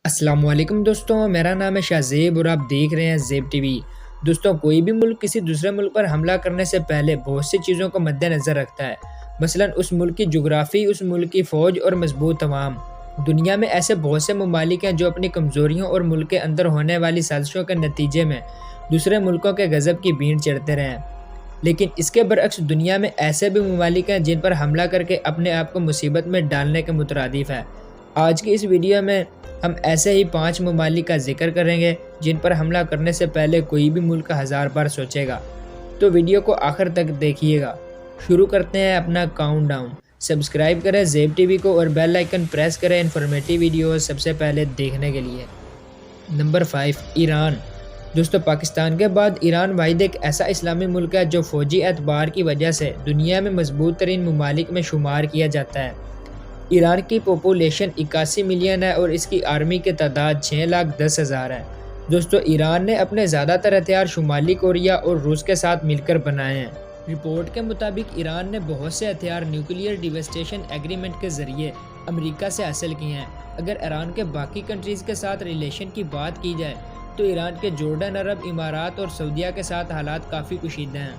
السلام علیکم دوستوں، میرا نام ہے شاہ زیب اور آپ دیکھ رہے ہیں زیب ٹی وی۔ دوستوں، کوئی بھی ملک کسی دوسرے ملک پر حملہ کرنے سے پہلے بہت سی چیزوں کو مد نظر رکھتا ہے، مثلا اس ملک کی جغرافی، اس ملک کی فوج اور مضبوط عوام۔ دنیا میں ایسے بہت سے ممالک ہیں جو اپنی کمزوریوں اور ملک کے اندر ہونے والی سازشوں کے نتیجے میں دوسرے ملکوں کے غضب کی بھینٹ چڑھتے رہے ہیں، لیکن اس کے برعکس دنیا میں ایسے بھی ممالک ہیں جن پر حملہ کر کے اپنے آپ کو مصیبت میں ڈالنے کے مترادف ہے۔ آج کی اس ویڈیو میں ہم ایسے ہی 5 ممالک کا ذکر کریں گے جن پر حملہ کرنے سے پہلے کوئی بھی ملک 1000 بار سوچے گا، تو ویڈیو کو آخر تک دیکھیے گا۔ شروع کرتے ہیں اپنا کاؤنٹ ڈاؤن۔ سبسکرائب کریں زیب ٹی وی کو اور بیل آئیکن پریس کریں انفارمیٹیو ویڈیوز سب سے پہلے دیکھنے کے لیے۔ نمبر 5، ایران۔ دوستو، پاکستان کے بعد ایران واحد ایک ایسا اسلامی ملک ہے جو فوجی اعتبار کی وجہ سے دنیا میں مضبوط ترین ممالک میں شمار کیا جاتا ہے۔ ایران کی پاپولیشن 81 ملین ہے اور اس کی آرمی کی تعداد 6,10,000 ہے۔ دوستو، ایران نے اپنے زیادہ تر ہتھیار شمالی کوریا اور روس کے ساتھ مل کر بنائے ہیں۔ رپورٹ کے مطابق ایران نے بہت سے ہتھیار نیوکلیئر ڈیواسٹیشن ایگریمنٹ کے ذریعے امریکہ سے حاصل کیے ہیں۔ اگر ایران کے باقی کنٹریز کے ساتھ ریلیشن کی بات کی جائے تو ایران کے جورڈن، عرب امارات اور سعودیہ کے ساتھ حالات کافی کشیدہ ہیں،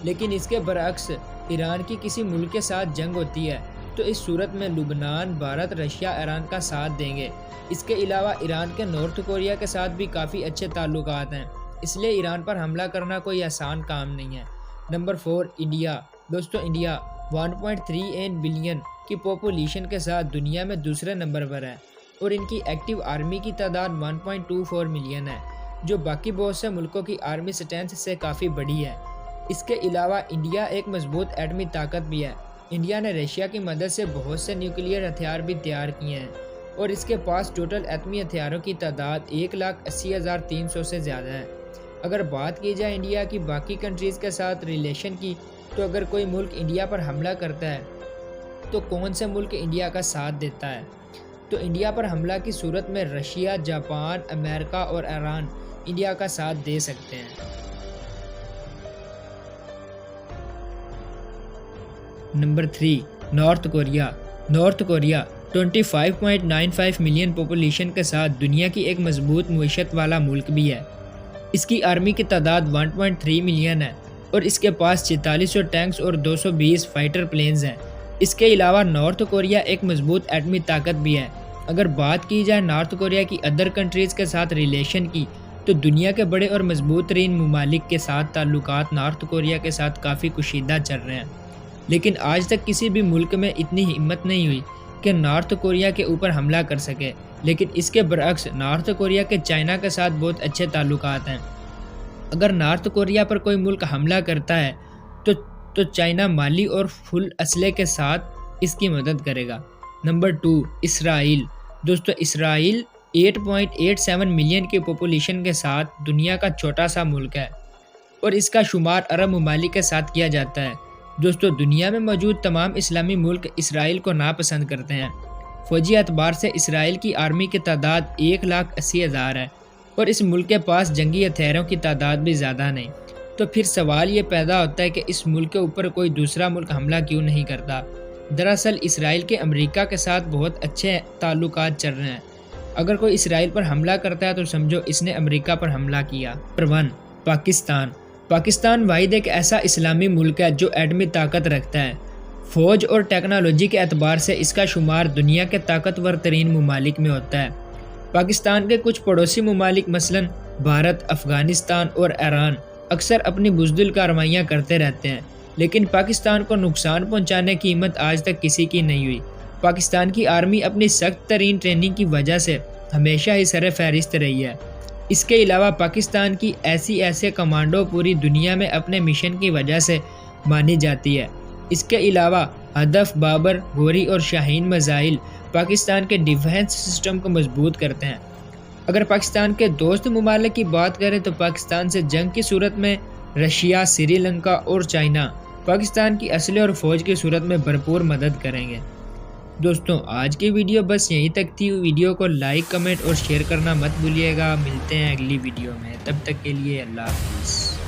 لیکن اس کے برعکس ایران کی کسی ملک کے ساتھ جنگ ہوتی ہے تو اس صورت میں لبنان، بھارت، رشیا ایران کا ساتھ دیں گے۔ اس کے علاوہ ایران کے نارتھ کوریا کے ساتھ بھی کافی اچھے تعلقات ہیں، اس لیے ایران پر حملہ کرنا کوئی آسان کام نہیں ہے۔ Number 4، India. دوستو، انڈیا 1.38 بلین کی پاپولیشن کے ساتھ دنیا میں دوسرے نمبر پر ہے اور ان کی ایکٹیو آرمی کی تعداد 1.24 ملین ہے، جو باقی بہت سے ملکوں کی آرمی سٹرینتھ سے کافی بڑی ہے۔ اس کے علاوہ انڈیا ایک مضبوط ایٹمی طاقت بھی ہے۔ انڈیا نے رشیا کی مدد سے بہت سے نیوکلیئر ہتھیار بھی تیار کیے ہیں اور اس کے پاس ٹوٹل ایٹمی ہتھیاروں کی تعداد 1,80,300 سے زیادہ ہے۔ اگر بات کی جائے انڈیا کی باقی کنٹریز کے ساتھ ریلیشن کی، تو اگر کوئی ملک انڈیا پر حملہ کرتا ہے تو کون سے ملک انڈیا کا ساتھ دیتا ہے؟ تو انڈیا پر حملہ کی صورت میں رشیا، جاپان، امریکہ اور ایران انڈیا کا ساتھ دے سکتے ہیں۔ Number 3، north Korea. North Korea 25.95 million population کے ساتھ دنیا کی ایک مضبوط معیشت والا ملک بھی ہے۔ اس کی آرمی کی تعداد 1.3 ملین ہے اور اس کے پاس 4600 ٹینکس اور 220 فائٹر پلینز ہیں۔ اس کے علاوہ نارتھ کوریا ایک مضبوط ایٹمی طاقت بھی ہے۔ اگر بات کی جائے نارتھ کوریا کی ادر کنٹریز کے ساتھ ریلیشن کی، تو دنیا کے بڑے اور مضبوط ترین ممالک کے ساتھ تعلقات نارتھ کوریا کے ساتھ کافی کشیدہ چل رہے ہیں، لیکن آج تک کسی بھی ملک میں اتنی ہمت نہیں ہوئی کہ نارتھ کوریا کے اوپر حملہ کر سکے، لیکن اس کے برعکس نارتھ کوریا کے چائنا کے ساتھ بہت اچھے تعلقات ہیں۔ اگر نارتھ کوریا پر کوئی ملک حملہ کرتا ہے تو چائنا مالی اور فل اسلحے کے ساتھ اس کی مدد کرے گا۔ نمبر 2، اسرائیل۔ دوستو، اسرائیل 8.87 ملین کی پاپولیشن کے ساتھ دنیا کا چھوٹا سا ملک ہے اور اس کا شمار عرب ممالک کے ساتھ کیا جاتا ہے۔ دوستو، دنیا میں موجود تمام اسلامی ملک اسرائیل کو ناپسند کرتے ہیں۔ فوجی اعتبار سے اسرائیل کی آرمی کی تعداد 1,80,000 ہے اور اس ملک کے پاس جنگی ہتھیاروں کی تعداد بھی زیادہ نہیں۔ تو پھر سوال یہ پیدا ہوتا ہے کہ اس ملک کے اوپر کوئی دوسرا ملک حملہ کیوں نہیں کرتا؟ دراصل اسرائیل کے امریکہ کے ساتھ بہت اچھے تعلقات چل رہے ہیں۔ اگر کوئی اسرائیل پر حملہ کرتا ہے تو سمجھو اس نے امریکہ پر حملہ کیا۔ نمبر 1، پاکستان۔ پاکستان واحد ایک ایسا اسلامی ملک ہے جو ایٹمی طاقت رکھتا ہے۔ فوج اور ٹیکنالوجی کے اعتبار سے اس کا شمار دنیا کے طاقتور ترین ممالک میں ہوتا ہے۔ پاکستان کے کچھ پڑوسی ممالک مثلاً بھارت، افغانستان اور ایران اکثر اپنی بزدل کارروائیاں کرتے رہتے ہیں، لیکن پاکستان کو نقصان پہنچانے کی ہمت آج تک کسی کی نہیں ہوئی۔ پاکستان کی آرمی اپنی سخت ترین ٹریننگ کی وجہ سے ہمیشہ ہی سر فہرست رہی ہے۔ اس کے علاوہ پاکستان کی ایسے کمانڈو پوری دنیا میں اپنے مشن کی وجہ سے مانی جاتی ہے۔ اس کے علاوہ ہدف، بابر، گوری اور شاہین میزائل پاکستان کے ڈیفنس سسٹم کو مضبوط کرتے ہیں۔ اگر پاکستان کے دوست ممالک کی بات کریں تو پاکستان سے جنگ کی صورت میں رشیا، سری لنکا اور چائنا پاکستان کی اسلحے اور فوج کی صورت میں بھرپور مدد کریں گے۔ دوستوں، آج کی ویڈیو بس یہیں تک تھی۔ ویڈیو کو لائک، کمنٹ اور شیئر کرنا مت بھولیے گا۔ ملتے ہیں اگلی ویڈیو میں، تب تک کے لیے اللہ حافظ۔